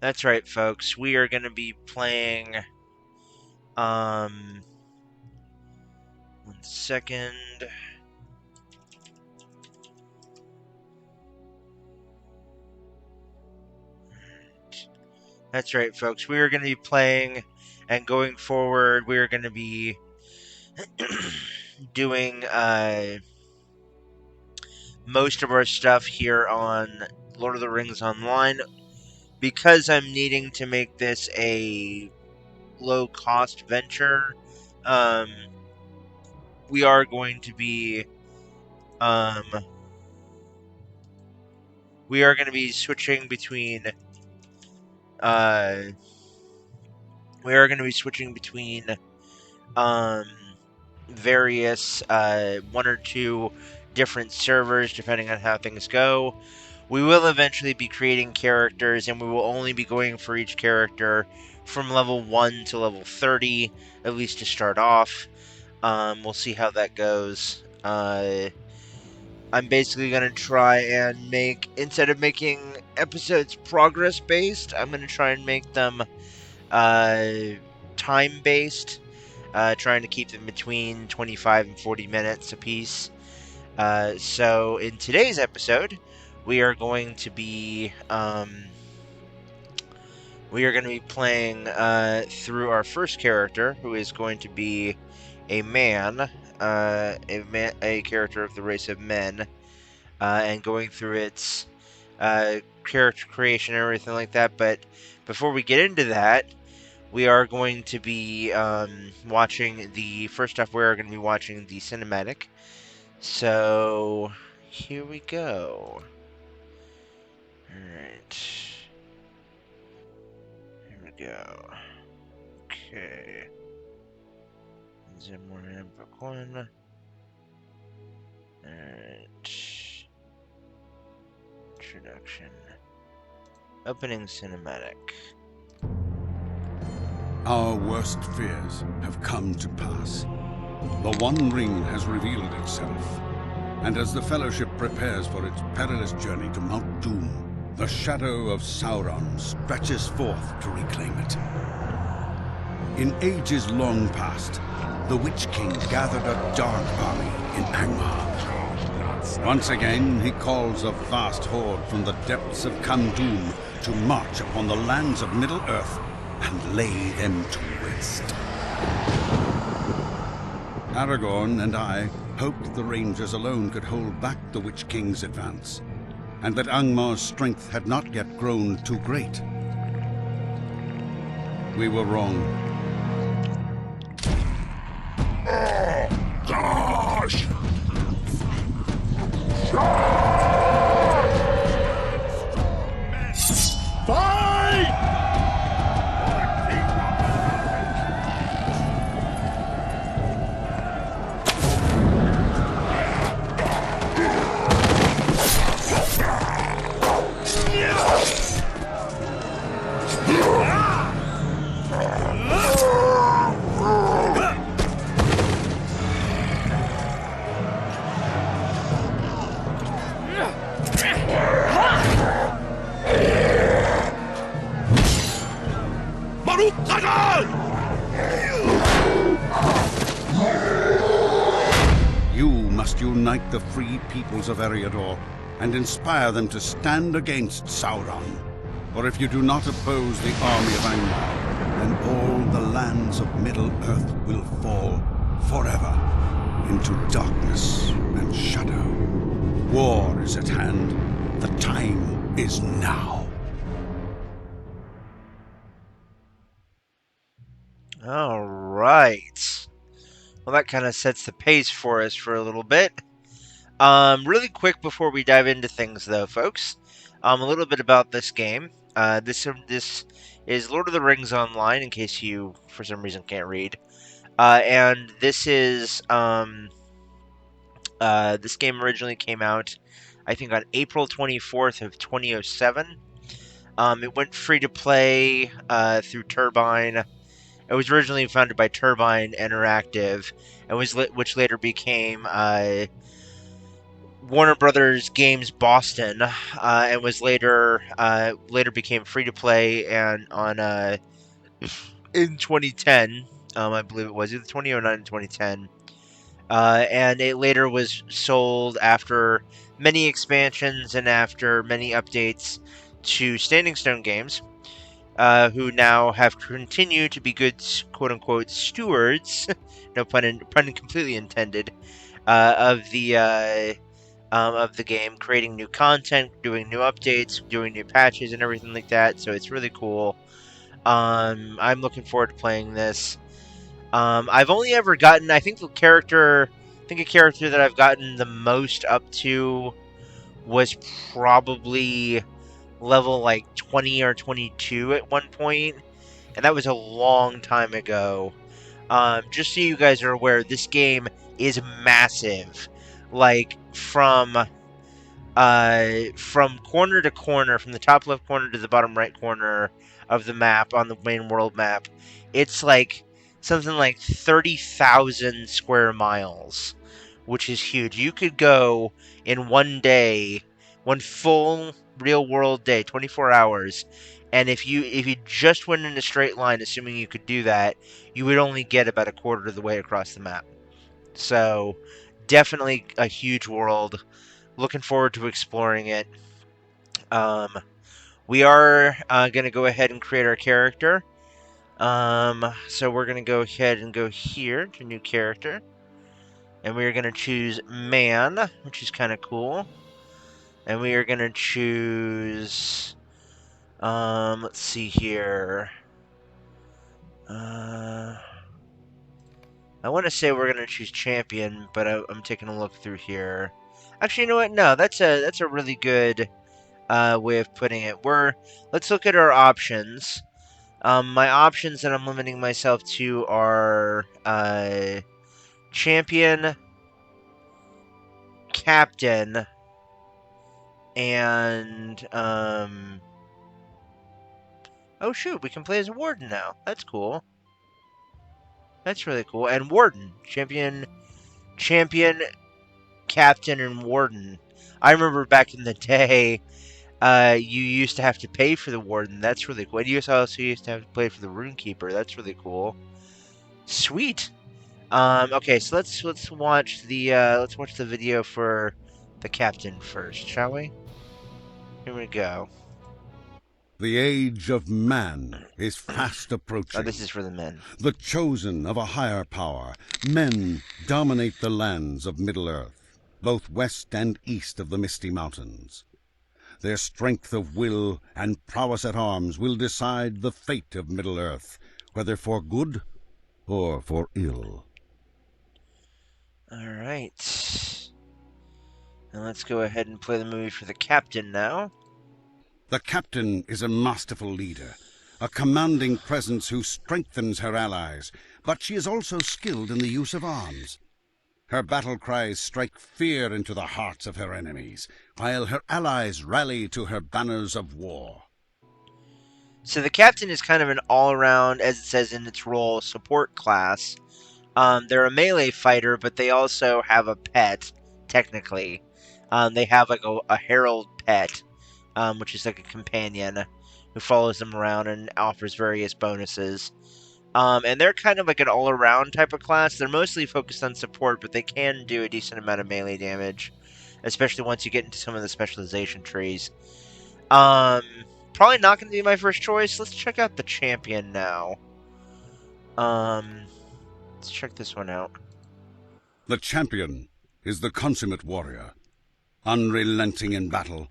That's right, folks. We are going to be playing, 1 second. That's right, folks. We are going to be playing, and going forward, we are going to be doing, most of our stuff here on Lord of the Rings Online. Because I'm needing to make this a low-cost venture, we are going to be, switching between, um, various, 1 or 2 different servers, depending on how things go. We will eventually be creating characters, and we will only be going for each character from level 1 to level 30, at least to start off. We'll see how that goes. I'm basically going to try and make, instead of making episodes progress-based, I'm going to try and make them time-based, trying to keep them between 25 and 40 minutes apiece. So in today's episode, we are going to be playing through our first character, who is going to be a man, a character of the race of men, and going through its character creation and everything like that. But before we get into that, we are going to be watching the first off. We're going to be watching the cinematic. So here we go. All right. Here we go. Okay. Zimmerman book 1. Alright. Introduction. Opening cinematic. Our worst fears have come to pass. The One Ring has revealed itself, and as the Fellowship prepares for its perilous journey to Mount Doom, the shadow of Sauron stretches forth to reclaim it. In ages long past, the Witch King gathered a dark army in Angmar. Once again, he calls a vast horde from the depths of Khand to march upon the lands of Middle-earth and lay them to waste. Aragorn and I hoped the Rangers alone could hold back the Witch King's advance, and that Angmar's strength had not yet grown too great. We were wrong. Gosh! Fight! You must unite the free peoples of Eriador and inspire them to stand against Sauron. For if you do not oppose the army of Angmar, then all the lands of Middle-earth will fall forever into darkness and shadow. War is at hand. The time is now. All right. Well, that kind of sets the pace for us for a little bit. Really quick before we dive into things, though, folks. A little bit about this game. This is Lord of the Rings Online, in case you, for some reason, can't read. And this is this game originally came out, I think, on April 24th of 2007. It went free to play through Turbine. It was originally founded by Turbine Interactive, and which later became Warner Brothers Games Boston, and was later became free to play and on in 2010. I believe it was either 2009 and 2010. And it later was sold after many expansions and after many updates to Standing Stone Games, who now have continued to be good, quote-unquote, stewards, no pun completely intended, of the game, creating new content, doing new updates, doing new patches, and everything like that. So it's really cool. I'm looking forward to playing this. I've only ever gotten, I think a character that I've gotten the most up to was probably level like 20 or 22 at one point, and that was a long time ago. Just so you guys are aware, this game is massive. Like from corner to corner, from the top left corner to the bottom right corner of the map on the main world map, it's like something like 30,000 square miles, which is huge. You could go in one day, one full real world day, 24 hours, and if you just went in a straight line, assuming you could do that, you would only get about a quarter of the way across the map. So, definitely a huge world. Looking forward to exploring it. Um, we are going to go ahead and create our character. So we're going to go ahead and go here to new character. And we are going to choose man, which is kind of cool. And we are going to choose, let's see here. I want to say we're going to choose champion, but I'm taking a look through here. Actually, you know what? No, that's a really good way of putting it. Let's look at our options. My options that I'm limiting myself to are champion, captain, and oh shoot, we can play as a warden now. That's cool. That's really cool. And warden, champion, captain, and warden. I remember back in the day, you used to have to pay for the warden. That's really cool. And you also used to have to pay for the runekeeper. That's really cool. Sweet. Okay, so let's watch the video for the captain first, shall we? Here we go. The age of man is fast Oh, approaching. this is for the men. The chosen of a higher power, men dominate the lands of Middle-earth, both west and east of the Misty Mountains. Their strength of will and prowess at arms will decide the fate of Middle-earth, whether for good or for ill. Alright. And let's go ahead and play the movie for the captain now. The captain is a masterful leader, a commanding presence who strengthens her allies, but she is also skilled in the use of arms. Her battle cries strike fear into the hearts of her enemies, while her allies rally to her banners of war. So the captain is kind of an all-around, as it says in its role, support class. They're a melee fighter, but they also have a pet, technically. They have like a herald pet, which is like a companion who follows them around and offers various bonuses. And they're kind of like an all-around type of class. They're mostly focused on support, but they can do a decent amount of melee damage, especially once you get into some of the specialization trees. Probably not going to be my first choice. Let's check out the champion now. Let's check this one out. The champion is the consummate warrior, unrelenting in battle.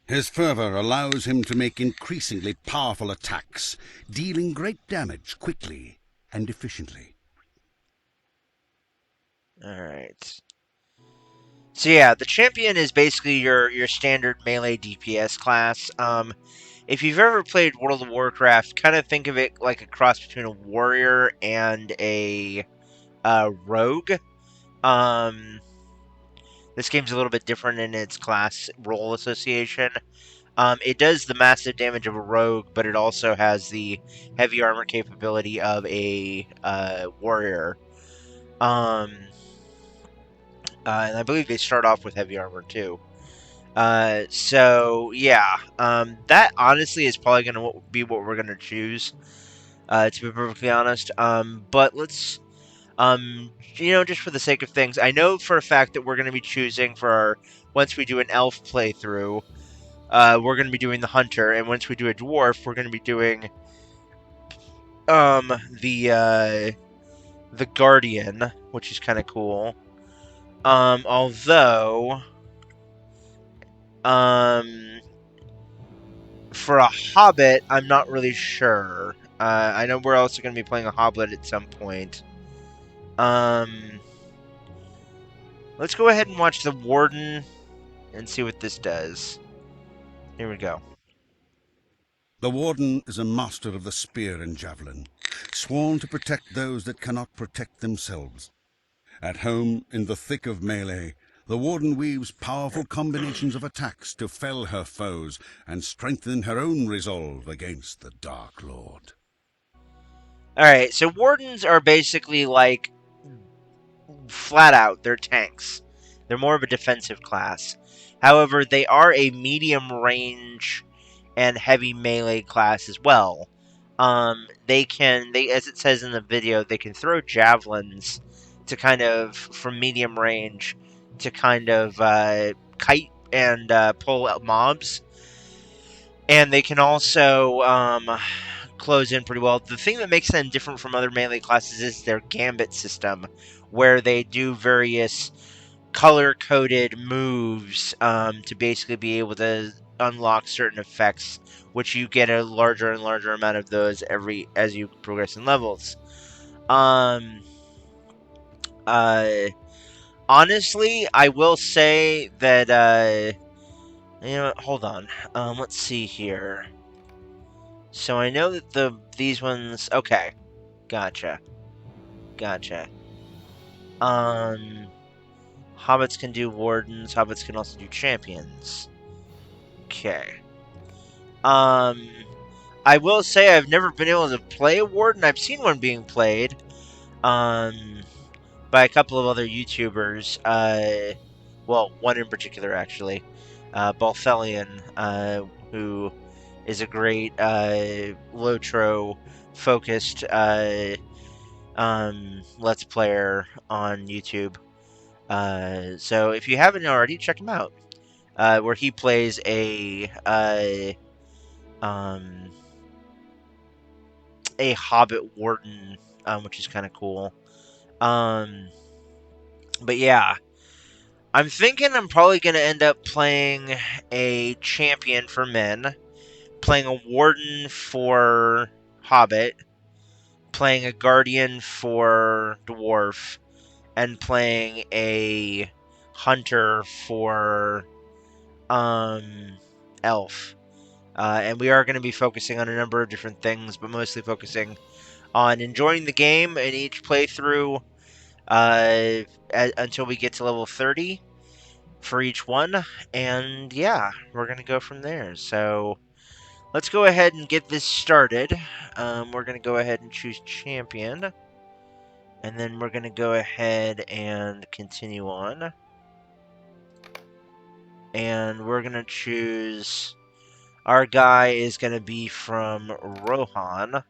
His fervor allows him to make increasingly powerful attacks, dealing great damage quickly and efficiently. Alright. So yeah, the champion is basically your standard melee DPS class. If you've ever played World of Warcraft, kind of think of it like a cross between a warrior and a rogue. This game's a little bit different in its class role association. It does the massive damage of a rogue, but it also has the heavy armor capability of a warrior. and I believe they start off with heavy armor too. So yeah, that honestly is probably going to be what we're going to choose. To be perfectly honest, but let's, just for the sake of things, I know for a fact that we're going to be choosing for our, once we do an elf playthrough, we're going to be doing the hunter, and once we do a dwarf, we're going to be doing the guardian, which is kind of cool. Although, for a hobbit, I'm not really sure. I know we're also going to be playing a hobbit at some point. Let's go ahead and watch the warden and see what this does. Here we go. The Warden is a master of the spear and javelin, sworn to protect those that cannot protect themselves. At home, in the thick of melee, the Warden weaves powerful combinations of attacks to fell her foes and strengthen her own resolve against the Dark Lord. Alright, so wardens are basically like, flat out, they're tanks. They're more of a defensive class. However, they are a medium range and heavy melee class as well. They as it says in the video, they can throw javelins to kind of, from medium range, to kind of kite and pull out mobs. And they can also close in pretty well. The thing that makes them different from other melee classes is their gambit system, where they do various color-coded moves to basically be able to unlock certain effects, which you get a larger and larger amount of those as you progress in levels. Honestly, I will say that hold on. Let's see here. So I know that these ones. Okay, gotcha. Hobbits can do wardens. Hobbits can also do champions. Okay. I will say I've never been able to play a warden. I've seen one being played, by a couple of other YouTubers. Well, one in particular actually, Balthelion, who is a great Lotro focused Let's Player on YouTube. So if you haven't already, check him out. Where he plays a Hobbit Warden, which is kind of cool. But yeah, I'm thinking I'm probably going to end up playing a champion for men, playing a Warden for Hobbit, playing a Guardian for Dwarf, and playing a Hunter for Elf. And we are going to be focusing on a number of different things, but mostly focusing on enjoying the game in each playthrough until we get to level 30 for each one. And yeah, we're going to go from there. So let's go ahead and get this started. We're going to go ahead and choose champion. And then we're going to go ahead and continue on. And we're going to choose... Our guy is going to be from Rohan.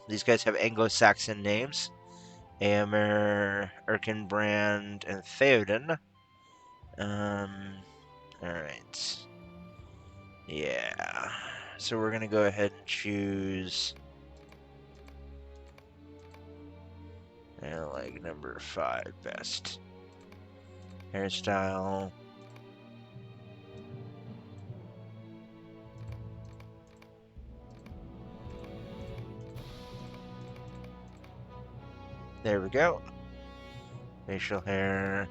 These guys have Anglo-Saxon names. Aemir, Erkenbrand, and Theoden. Alright. Yeah. So we're going to go ahead and choose... I like number 5 best. Hairstyle. There we go. Facial hair.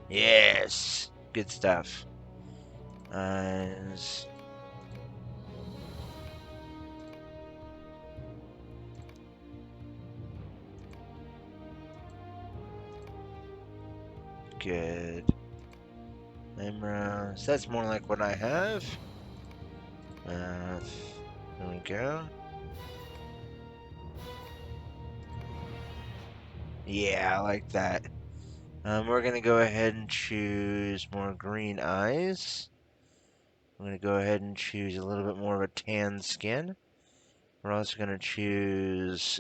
Yes! Good stuff. Eyes. Good. Eyebrows. That's more like what I have. There we go. Yeah, I like that. We're gonna go ahead and choose more green eyes. I'm gonna go ahead and choose a little bit more of a tan skin. We're also gonna choose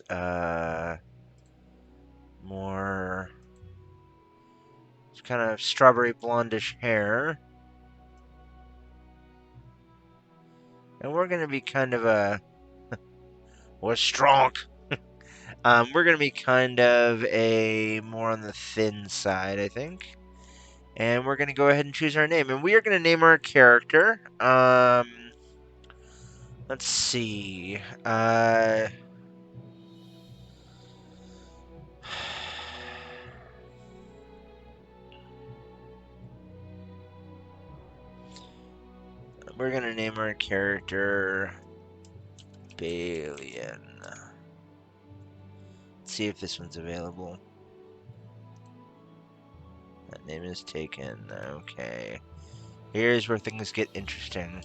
more kind of strawberry blondish hair. And we're gonna be kind of or strong. We're gonna be kind of a more on the thin side, I think. And we're gonna go ahead and choose our name. And we are gonna name our character. Let's see. We're gonna name our character Balian. Let's see if this one's available. That name is taken. Okay. Here's where things get interesting.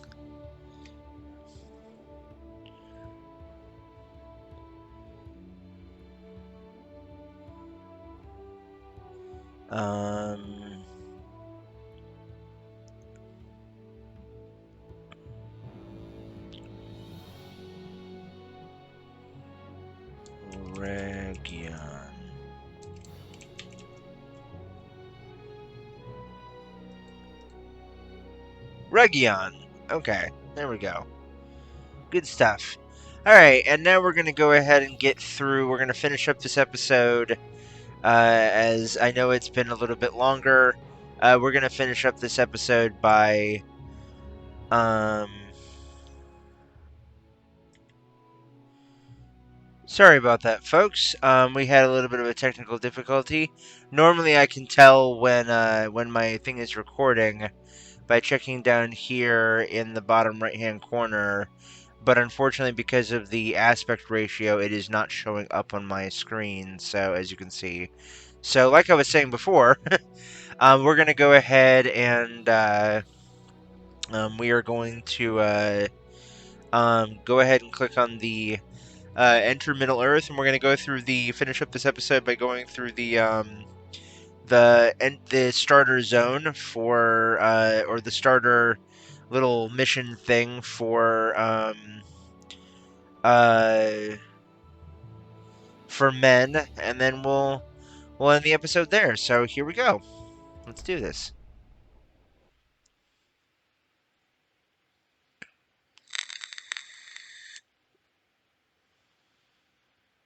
Regeon. Regeon. Okay, there we go. Good stuff. Alright, and now we're going to go ahead and get through. We're going to finish up this episode. As I know it's been a little bit longer. We're going to finish up this episode by... Sorry about that, folks. We had a little bit of a technical difficulty. Normally I can tell when my thing is recording by checking down here in the bottom right-hand corner, but unfortunately because of the aspect ratio, it is not showing up on my screen, so as you can see. So like I was saying before, we're going to go ahead and we are going to go ahead and click on the enter Middle Earth, and we're going to go through finish up this episode by going through the starter zone for or the starter little mission thing for men, and then we'll end the episode there. So here we go. Let's do this.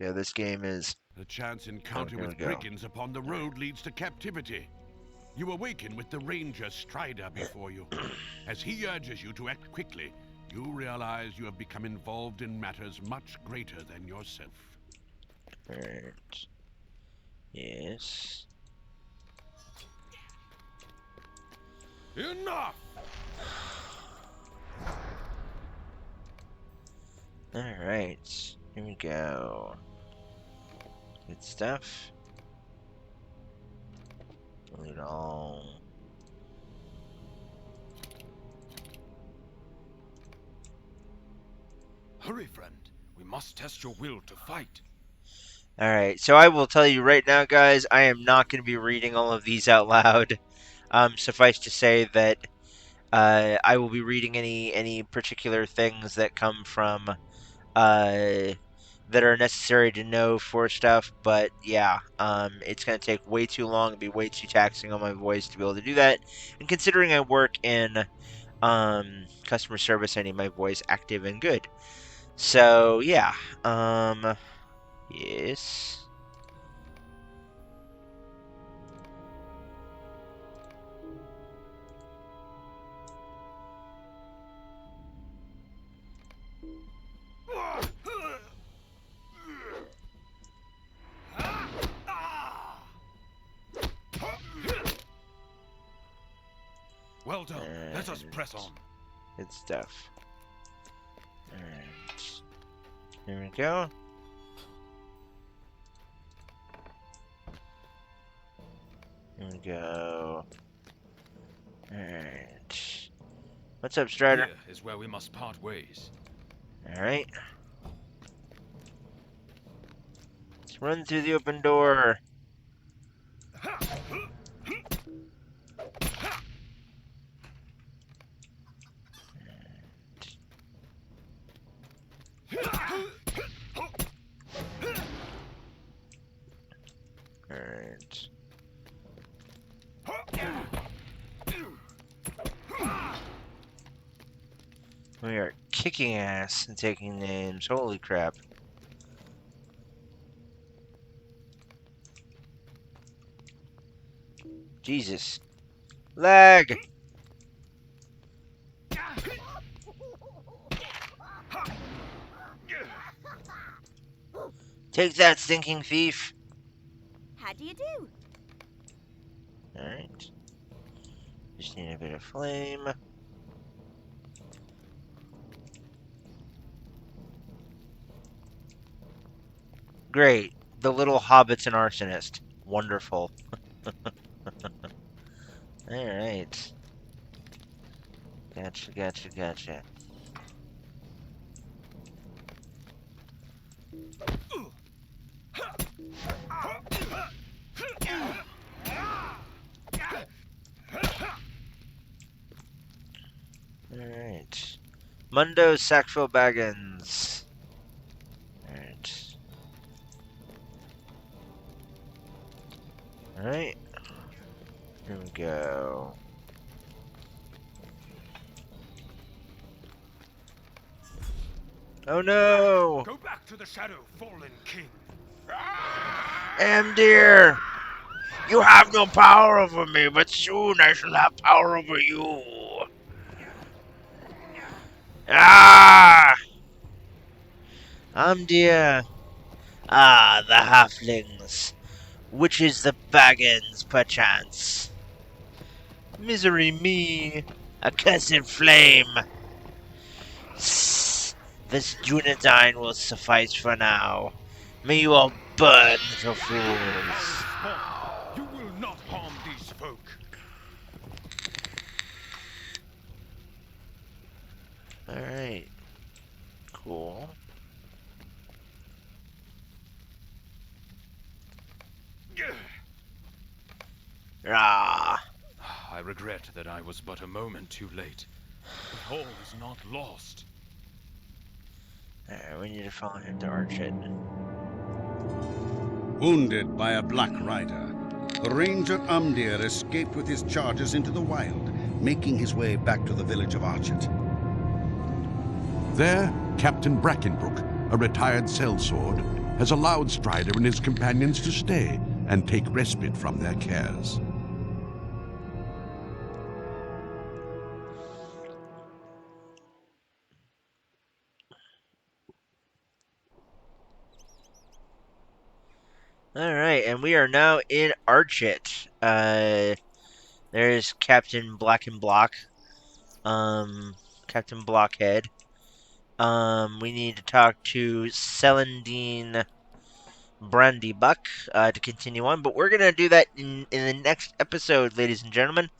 Yeah, this game is... A chance encounter with go. brigands upon the road leads to captivity. You awaken with the Ranger Strider before you. As he urges you to act quickly, you realize you have become involved in matters much greater than yourself. Right. Yes. Enough! Alright. Here we go. Good stuff. Delete all. Hurry, friend. We must test your will to fight. Alright, so I will tell you right now, guys, I am not going to be reading all of these out loud. Suffice to say that I will be reading any particular things that come from that are necessary to know for stuff, but yeah, it's going to take way too long and be way too taxing on my voice to be able to do that. And considering I work in customer service, I need my voice active and good. So yeah, yes. Well done. Let us press on. Good stuff. Alright. Here we go. Here we go. Alright. What's up, Strider? Here is where we must part ways. Alright. Let's run through the open door. Alright. We are kicking ass and taking names. Holy crap. Jesus. Lag! Take that, stinking thief! How do you do? Alright. Just need a bit of flame. Great. The little hobbit's an arsonist. Wonderful. Alright. Gotcha, gotcha, gotcha. Alright. Mundo Sackville Baggins. Alright. Alright. Here we go. Oh no! Go back to the shadow, fallen king. Amdir! You have no power over me, but soon I shall have power over you. Ah! Amdir. Ah, the halflings. Which is the Baggins, perchance? Misery me, accursed flame. This Dunedain will suffice for now. May you all burn, little fools. You will not harm these folk. Alright. Cool. Ah. I regret that I was but a moment too late. But all is not lost. Alright, we need to follow him to Archit. Wounded by a black rider, the ranger Amdir escaped with his charges into the wild, making his way back to the village of Archit. There, Captain Brackenbrook, a retired sellsword, has allowed Strider and his companions to stay and take respite from their cares. Alright, and we are now in Archit. There's Captain Black and Block. Captain Blockhead. We need to talk to Celandine Brandybuck to continue on, but we're gonna do that in the next episode, ladies and gentlemen.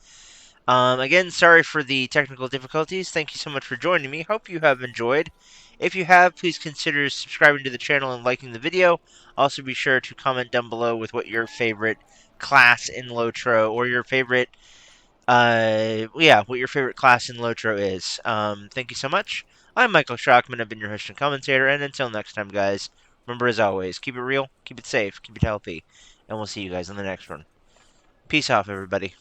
Again, sorry for the technical difficulties. Thank you so much for joining me. Hope you have enjoyed. If you have, please consider subscribing to the channel and liking the video. Also, be sure to comment down below with what your favorite class in Lotro or your favorite, what your favorite class in Lotro is. Thank you so much. I'm Michael Shockman. I've been your host and commentator, and until next time, guys, remember as always, keep it real, keep it safe, keep it healthy, and we'll see you guys on the next one. Peace off, everybody.